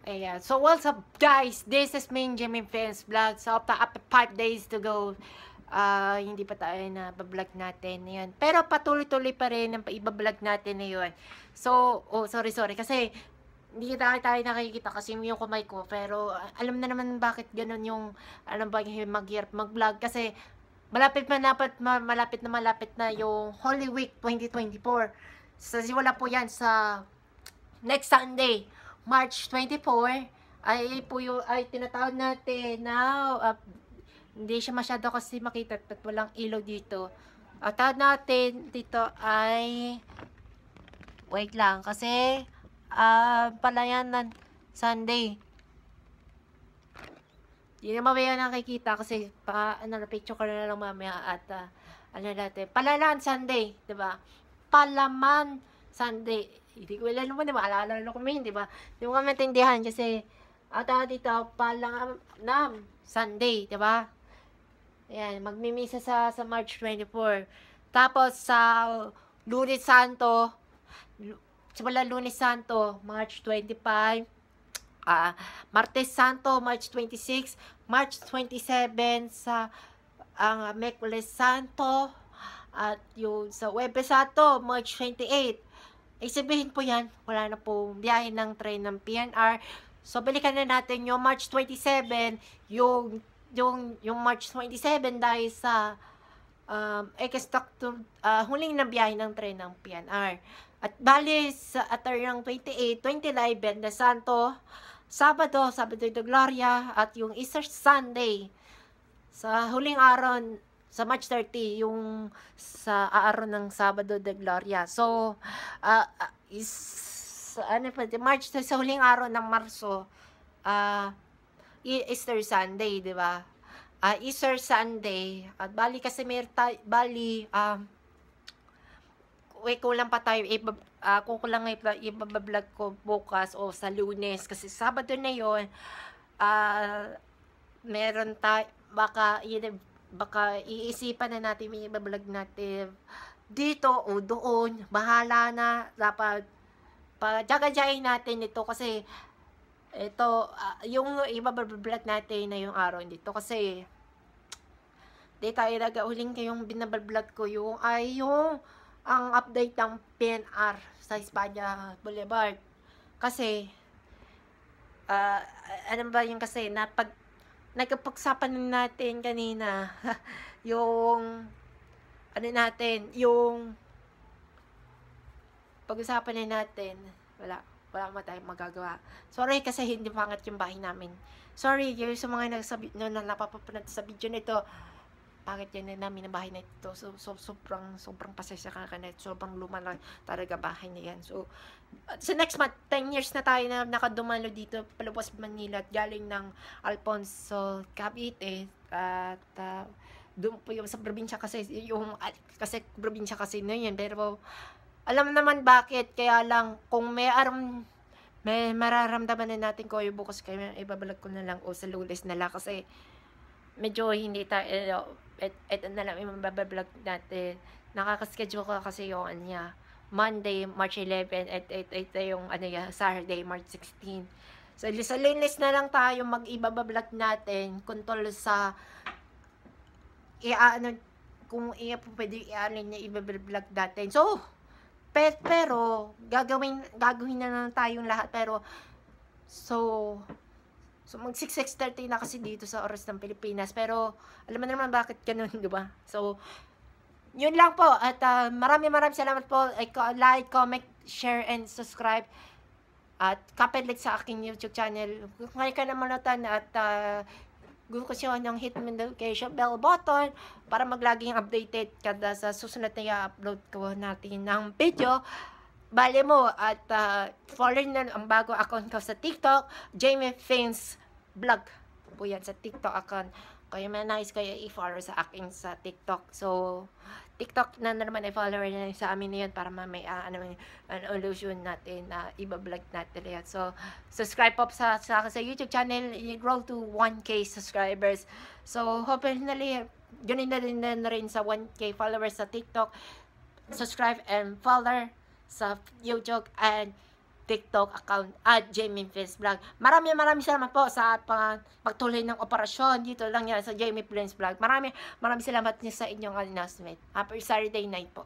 Ayan. So, what's up, guys? This is me, Jimmy Fans Vlog. So, after 5 days to go, hindi pa tayo na vlog natin. Ayan. Pero, patuloy-tuloy pa rin ang iba-vlog natin na yun. So, sorry. Kasi, hindi tayo nakikita kasi yung kamay ko. Pero, alam na naman bakit ganun yung, alam ba, yung mag-hirap mag-vlog. Kasi, malapit na yung Holy Week 2024. So, wala po yan sa next Sunday, March 24, ay tinatawag natin na hindi siya masyado kasi makita at walang ilaw dito. At tawag natin dito ay wait lang kasi palayanan Sunday. Hindi na mamaya nakikita kasi picture ko na lang mamaya at natin. Palalan Sunday, 'di ba? Palaman Sunday. Hindi ko alam naman, 'di ba? Alala ko min, 'di ba? Hindi mo kami maintindihan kasi dito Palanam Sunday, 'di ba? Ayan, magmimisa sa March 24. Tapos sa Lunes Santo, simula Lunes Santo, March 25. Martes Santo, March 26, March 27 sa ang Miyerkules Santo, at yung sa Huwebes Santo, March 28. Sabihin po yan, wala na po biyahe ng train ng PNR. So, balikan na natin yung March 27, yung March 27 dahil sa huling na biyahe ng train ng PNR. At bali sa ng 28, 29, na Santo, Sabado de Gloria, at yung Easter Sunday, sa huling araw, sa March 30, yung sa araw ng Sabado de Gloria. So, March, sa huling araw ng Marso, Easter Sunday, di ba? Easter Sunday, at bali kasi kulang pa tayo, kukulang ibablog ko bukas o sa Lunes kasi Sabado na yon. Meron tayo, baka iisipan na natin may ibablog natin dito o doon, bahala na. Dapat jagadyain natin ito kasi ito, yung ibablog natin na yung araw dito kasi di tayo nagauling kayong binablog ko yung ang update ng PNR sa Espanya Boulevard. Kasi, ano ba yung kasi, nagpagsapan natin kanina, yung, yung, pag-usapan natin, wala mo tayong magagawa. Sorry kasi hindi pangat yung bahay namin. Sorry, yung sa mga napapapanood sa video nito, bakit yan na namin ang bahay na ito. So sobrang pasensya ka na. Sobrang luma na talaga bahay na yan. So, sa next month, 10 years na tayo na nakadumalo dito, palabas Manila, at galing ng Alfonso, Cavite, at doon po yung sa probinsya kasi, kasi probinsya kasi na yun. Pero, alam naman bakit, kaya lang, kung may mararamdaman na natin ko yung bukas kayo, ibabalag ko na lang o sa Lunes na lang kasi medyo hindi tayo, ito na lang yung mabablog natin. Nakaka-schedule ko kasi yung Monday, March 11, at ito yung Saturday, March 16. So, sa Lunes na lang tayo mag-ibablog natin kuntol sa kung pwede i-alin na ibablog natin. So, pero gagawin na lang tayong lahat. Pero, so mag 6:30 na kasi dito sa oras ng Pilipinas. Pero, alam mo naman bakit ganun, di ba? So, yun lang po. At maraming salamat po. Like, comment, share, and subscribe. At kapalit sa aking YouTube channel. Kung ngayon ka na manutan at gusto siya ng hit notification bell button para maglaging updated kada sa susunod na i-upload ko natin ng video. Bale mo at follow na ang bago account ko sa TikTok, Jamie Fans Vlog po yan sa TikTok account. Kaya may nice kayo i-follow sa akin sa TikTok. So, TikTok na naman i-follow na sa amin na yun para may illusion natin na iba-vlog natin yan. So, subscribe po sa YouTube channel, grow to 1K subscribers. So, hopefully, ganun na rin sa 1K followers sa TikTok. Subscribe and follow sa YouTube and TikTok account at Jamie Flins Vlog. Maraming salamat po sa pagtuloy ng operasyon. Dito lang yan sa Jamie Flins Vlog. Maraming salamat niyo sa inyong announcement. Happy Saturday night po.